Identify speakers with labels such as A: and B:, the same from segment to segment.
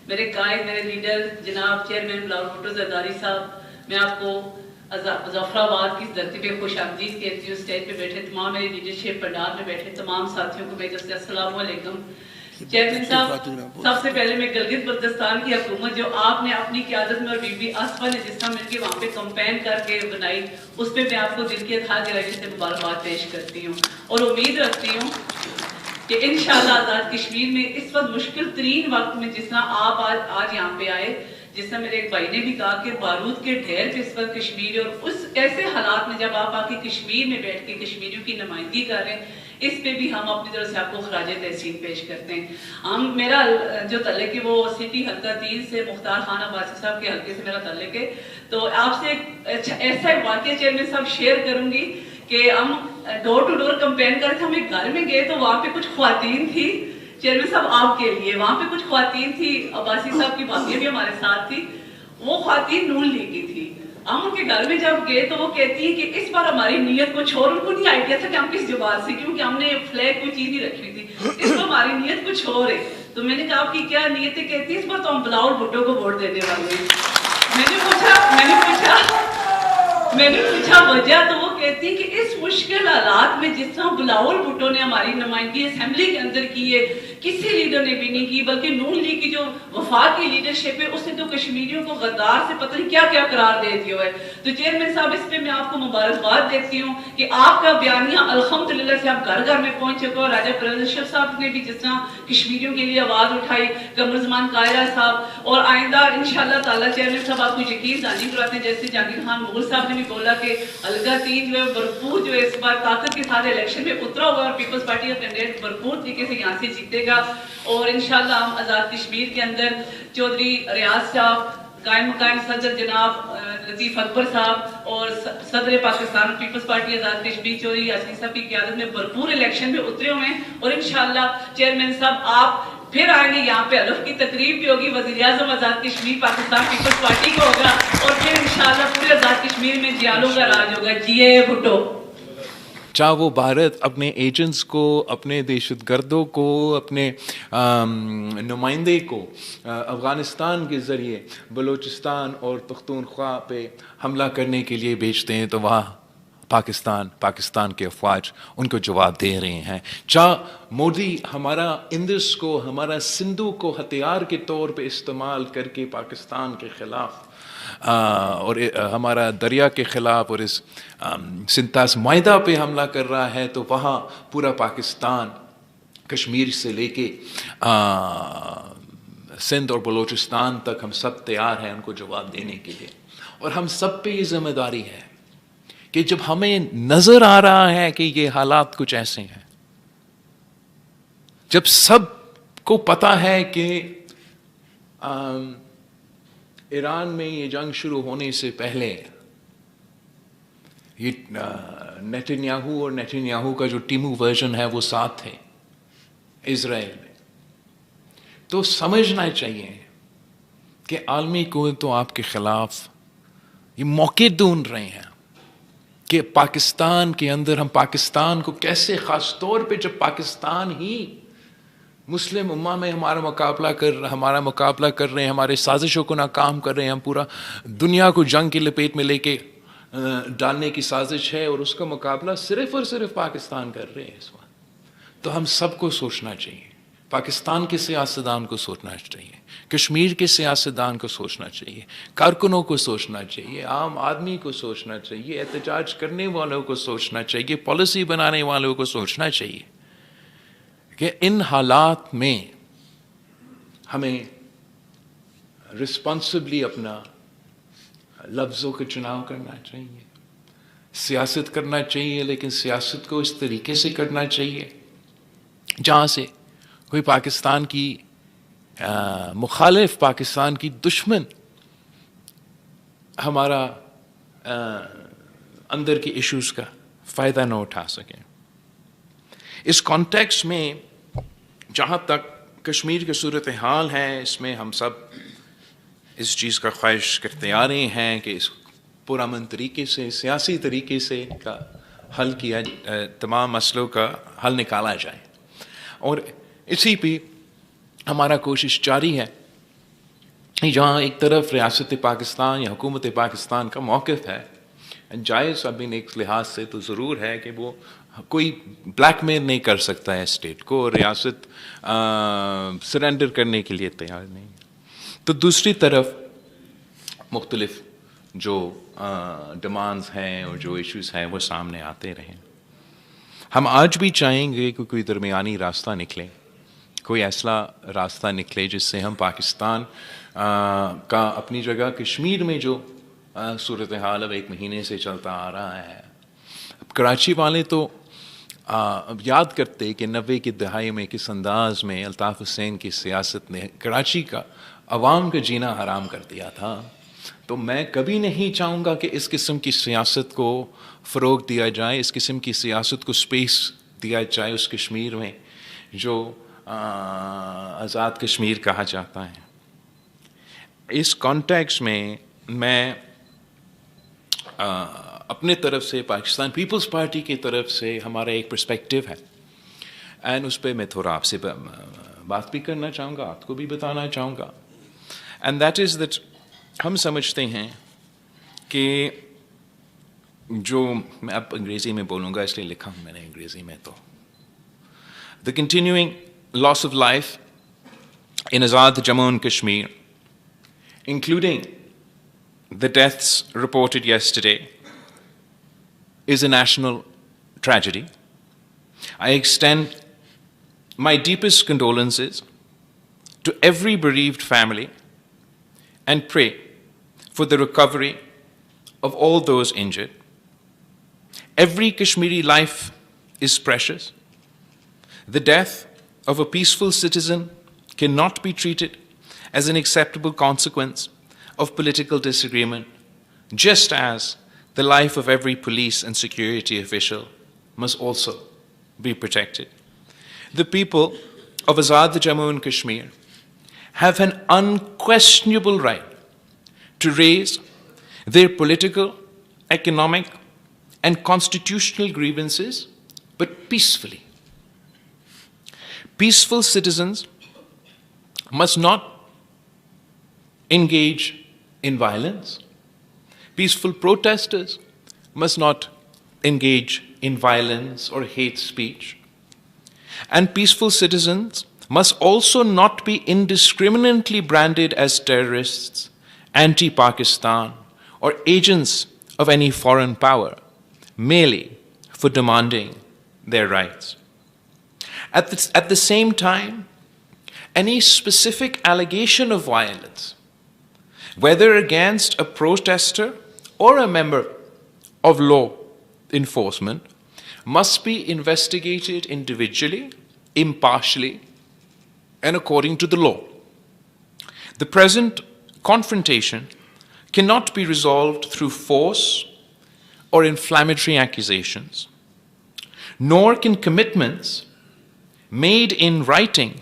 A: میرے قائد میرے لیڈر جناب چیئرمین بلاول بھٹو زرداری صاحب, میں آپ کو ظفر آباد کی دھرتی پہ خوش آمدید کہتی ہوں. اسٹیج پہ بیٹھے تمام میری لیڈرشپ پنڈال میں بیٹھے تمام ساتھیوں کو میری طرف سے السلام علیکم. چیئرمین صاحب, سب سے پہلے میں گلگت بلتستان کی حکومت جو آپ نے اپنی قیادت میں اور بی بی آصفہ نے جس طرح مل کے وہاں پہ کمپین کر کے بنائی, اس پہ میں آپ کو دل کی تھا گہرائی سے مبارکباد پیش کرتی ہوں اور امید رکھتی ہوں کہ انشاءاللہ آزاد کشمیر میں اس وقت مشکل ترین وقت میں جس طرح آپ آج یہاں پہ آئے, جس طرح میرے ایک بھائی نے بھی کہا کہ بارود کے ڈھیر پہ اس وقت کشمیر, اور اس ایسے حالات میں جب آپ آ کے کشمیر میں بیٹھ کے کشمیریوں کی نمائندگی کر رہے ہیں, اس پہ بھی ہم اپنی طرف سے آپ کو خراج تحسین پیش کرتے ہیں. میرا جو تعلق ہے وہ سٹی حلقہ 3 سے مختار خان عباسی صاحب کے حلقے سے میرا تعلق ہے. تو آپ سے ایک ایسا واقعہ چیئرمین صاحب شیئر کروں گی کہ ہم ڈور ٹو ڈور کمپین کر کے ہم ایک گھر میں گئے تو وہاں پہ کچھ خواتین تھی, چیئرمین صاحب آپ کے لیے وہاں پہ کچھ خواتین تھی, عباسی صاحب کی بھابھی بھی ہمارے ساتھ تھی, وہ خواتین نون لیگ کی تھی. ہم ان کے گھر میں جب گئے تو وہ کہتی ہیں کہ اس بار ہماری نیت کچھ اور, ان کو نہیں آئیڈیا تھا کہ ہم کس جماعت سے, کیونکہ ہم نے فلیگ کوئی چیز نہیں رکھی تھی, اس بار ہماری نیت کچھ اور ہے. تو میں نے کہا آپ کی کیا نیت ہے؟ کہتی ہے اس بار تو ہم بلاول بھٹو کو ووٹ دینے والے ہیں. میں نے پوچھا وجہ, تو وہ کہتی ہے کہ اس مشکل حالات میں جس طرح بلاول بھٹو نے ہماری نمائندگی اسمبلی کے اندر کی ہے, کسی لیڈر نے بھی نہیں کی, بلکہ نون لیگ کی جو وفاقی لیڈرشپ ہے اس نے تو کشمیریوں کو غدار سے پتہ نہیں کیا کیا قرار دے دیا ہے. تو چیئرمین صاحب اس پہ میں آپ کو مبارکباد دیتی ہوں کہ آپ کا بیانیہ الحمدللہ سے آپ گھر گھر میں پہنچ چکے ہو. راجہ پرشر صاحب نے بھی جس طرح کشمیریوں کے لیے آواز اٹھائی, قمر زمان قاہرہ صاحب, اور آئندہ انشاءاللہ تعالیٰ چیئرمین صاحب آپ کو یقین دہانی کراتے ہیں, جیسے جہانگیر خان مغل صاحب نے بھی بولا کہ حلقہ 3 جو ہے بھرپور جو ہے اس بار طاقت کے ساتھ الیکشن میں اترا ہوا, اور پیپلز پارٹی کا کینڈیڈیٹ بھرپور طریقے سے یہاں سے جیتے گا. اور انشاءاللہ ہم آزاد کشمیر کے اندر چودھری ریاض صاحب, قائم مقام صدر جناب لطیف اکبر صاحب, اور صدر پاکستان پیپلز پارٹی آزاد کشمیر چودھری یاسین صاحب کی قیادت میں بھرپور الیکشن میں اترے ہوئے ہیں. اور انشاءاللہ چیئرمین صاحب آپ پھر آئیں گے, یہاں پہ حلف کی تقریب بھی ہوگی, وزیر اعظم آزاد کشمیر پاکستان پیپلز پارٹی کا ہوگا, اور پھر انشاءاللہ پورے آزاد کشمیر میں جیالوں کا راج ہوگا. جیے بھٹو.
B: چاہے وہ بھارت اپنے ایجنٹس کو, اپنے دہشت گردوں کو, اپنے نمائندے کو افغانستان کے ذریعے بلوچستان اور پختونخوا پہ حملہ کرنے کے لیے بھیجتے ہیں, تو وہاں پاکستان کے افواج ان کو جواب دے رہے ہیں. چاہے مودی ہمارا اندس کو, ہمارا سندھو کو ہتھیار کے طور پہ استعمال کر کے پاکستان کے خلاف اور ہمارا دریا کے خلاف اور اس سنتاس معاہدہ پہ حملہ کر رہا ہے, تو وہاں پورا پاکستان کشمیر سے لے کے سندھ اور بلوچستان تک ہم سب تیار ہیں ان کو جواب دینے کے لیے. اور ہم سب پہ یہ ذمہ داری ہے کہ جب ہمیں نظر آ رہا ہے کہ یہ حالات کچھ ایسے ہیں, جب سب کو پتہ ہے کہ ایران میں یہ جنگ شروع ہونے سے پہلے یہ نیتنیاہو اور نیتنیاہو کا جو ٹیمو ورژن ہے وہ ساتھ تھے اسرائیل میں, تو سمجھنا چاہیے کہ عالمی قوتوں آپ کے خلاف یہ موقع ڈھونڈ رہے ہیں کہ پاکستان کے اندر ہم پاکستان کو کیسے, خاص طور پہ جب پاکستان ہی مسلم امہ میں ہمارا مقابلہ کر رہے ہیں, ہمارے سازشوں کو ناکام کر رہے ہیں, ہم پورا دنیا کو جنگ کی لپیٹ میں لے کے ڈالنے کی سازش ہے, اور اس کا مقابلہ صرف اور صرف پاکستان کر رہے ہیں اس وقت. تو ہم سب کو سوچنا چاہیے, پاکستان کے سیاستدان کو سوچنا چاہیے, کشمیر کے سیاستدان کو سوچنا چاہیے, کارکنوں کو سوچنا چاہیے, عام آدمی کو سوچنا چاہیے, احتجاج کرنے والوں کو سوچنا چاہیے, پالیسی بنانے والوں کو سوچنا چاہیے کہ ان حالات میں ہمیں رسپانسبلی اپنا لفظوں کا چناؤ کرنا چاہیے, سیاست کرنا چاہیے, لیکن سیاست کو اس طریقے سے کرنا چاہیے جہاں سے کوئی پاکستان کی مخالف, پاکستان کی دشمن ہمارا اندر کے ایشوز کا فائدہ نہ اٹھا سکیں. اس کانٹیکس میں جہاں تک کشمیر کی صورتحال ہے, اس میں ہم سب اس چیز کا خواہش کرتے آ رہے ہیں کہ اس پرامن طریقے سے, سیاسی طریقے سے کا حل کیا, تمام مسئلوں کا حل نکالا جائے, اور اسی پہ ہمارا کوشش جاری ہے जहाँ एक तरफ रियासत पाकिस्तान या हुकूमत पाकिस्तान का मौक़िफ़ है, जायज़ अभी एक लिहाज से तो ज़रूर है कि वो कोई ब्लैकमेल नहीं कर सकता है स्टेट को, और रियासत सरेंडर करने के लिए तैयार नहीं। तो दूसरी तरफ मुख्तलिफ जो डिमांड्स हैं और जो इश्यूज़ हैं वो सामने आते रहें। हम आज भी चाहेंगे कि कोई दरमियानी रास्ता निकले, कोई ऐसा रास्ता निकले जिससे हम पाकिस्तान का अपनी जगह कश्मीर में जो सूरत हाल अब 1 महीने से चलता आ रहा है। अब कराची वाले तो अब याद करते कि 90 की दहाई में किस अंदाज में अल्ताफ़ हुसैन की सियासत ने कराची का अवाम का जीना हराम कर दिया था। तो मैं कभी नहीं चाहूँगा कि इस किस्म की सियासत को फ़रोग़ दिया जाए, इस किस्म की सियासत को स्पेस दिया जाए उस कश्मीर में जो आज़ाद कश्मीर कहा जाता है। इस कॉन्टेक्स्ट में मैं अपने तरफ से पाकिस्तान पीपल्स पार्टी की तरफ से हमारा एक पर्सपेक्टिव है, एंड उस पर मैं थोड़ा आपसे बात भी करना चाहूँगा, आपको भी बताना चाहूँगा। एंड दैट इज़ दैट हम समझते हैं कि जो मैं अब अंग्रेज़ी में बोलूँगा इसलिए लिखा हूँ मैंने अंग्रेज़ी में, तो the continuing loss of life in Azad Jammu and Kashmir, including the deaths reported yesterday, is a national tragedy. I extend my deepest condolences to every bereaved family and pray for the recovery of all those injured. Every Kashmiri life is precious. The death of a peaceful citizen cannot be treated as an acceptable consequence of political disagreement, just as the life of every police and security official must also be protected. The people of Azad Jammu and Kashmir have an unquestionable right to raise their political, economic, and constitutional grievances, but peacefully. Peaceful citizens must not engage in violence. Peaceful protesters must not engage in violence or hate speech. And peaceful citizens must also not be indiscriminately branded as terrorists, anti-Pakistan, or agents of any foreign power, merely for demanding their rights. At the same time, any specific allegation of violence, whether against a protester or a member of law enforcement, must be investigated individually, impartially, and according to the law. The present confrontation cannot be resolved through force or inflammatory accusations, nor can commitments made in writing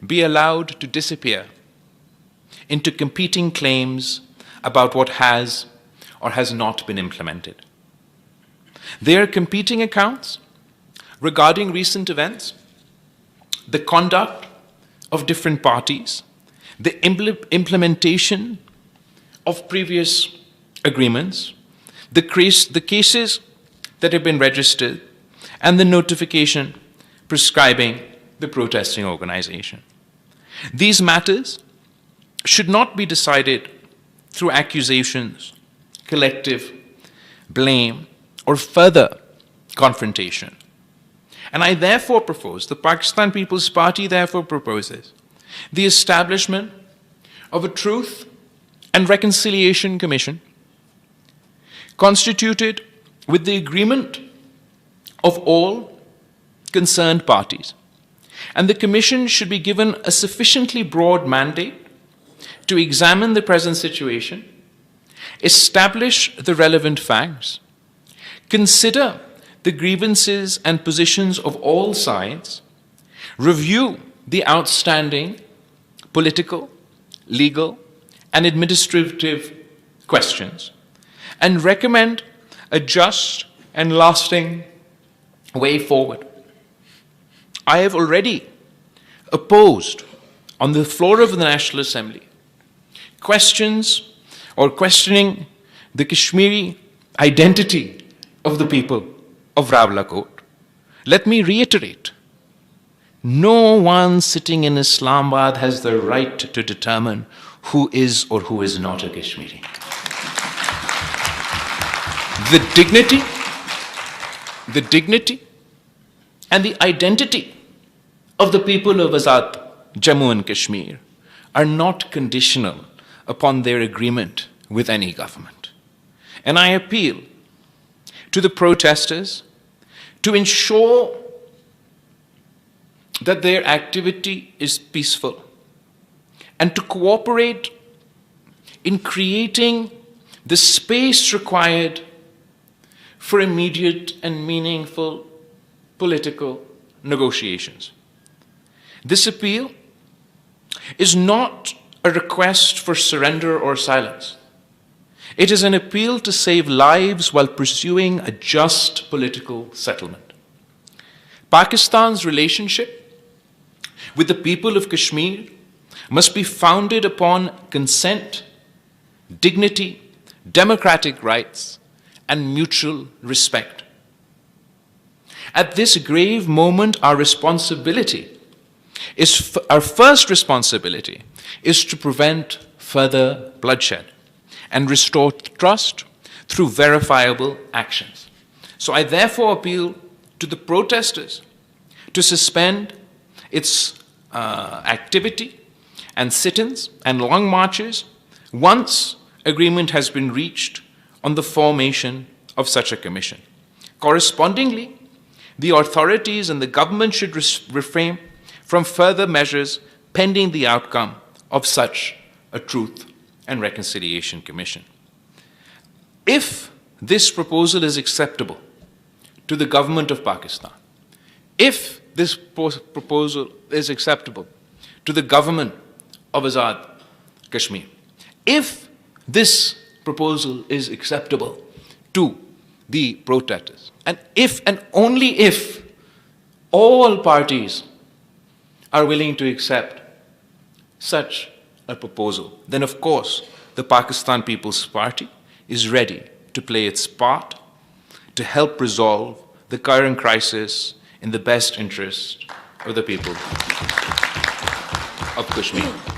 B: be allowed to disappear into competing claims about what has or has not been implemented. There are competing accounts regarding recent events, the conduct of different parties, the implementation of previous agreements, the cases that have been registered, and the notification prescribing the protesting organization. These matters should not be decided through accusations, collective blame, or further confrontation. And I therefore propose, the Pakistan People's Party therefore proposes, the establishment of a Truth and Reconciliation Commission constituted with the agreement of all concerned parties. And the Commission should be given a sufficiently broad mandate to examine the present situation, establish the relevant facts, consider the grievances and positions of all sides, review the outstanding political, legal, and administrative questions, and recommend a just and lasting way forward. I have already opposed on the floor of the National Assembly questions or questioning the Kashmiri identity of the people of Rawalakot, let me reiterate, no one sitting in Islamabad has the right to determine who is or who is not a Kashmiri. The dignity and the identity of the people of Azad Jammu and Kashmir are not conditional upon their agreement with any government. And I appeal to the protesters to ensure that their activity is peaceful and to cooperate in creating the space required for immediate and meaningful political negotiations. This appeal is not a request for surrender or silence. It is an appeal to save lives while pursuing a just political settlement. Pakistan's relationship with the people of Kashmir must be founded upon consent, dignity, democratic rights, and mutual respect. At this grave moment, our first responsibility is to prevent further bloodshed and restore trust through verifiable actions. So I therefore appeal to the protesters to suspend its activity and sit-ins and long marches once agreement has been reached on the formation of such a commission. Correspondingly, the authorities and the government should refrain from further measures pending the outcome of such a Truth and Reconciliation Commission. If this proposal is acceptable to the government of Pakistan, if this proposal is acceptable to the government of Azad Kashmir, if this proposal is acceptable to the protesters, and if and only if all parties are willing to accept such a proposal, then of course the Pakistan People's Party is ready to play its part to help resolve the current crisis in the best interest of the people of Kashmir.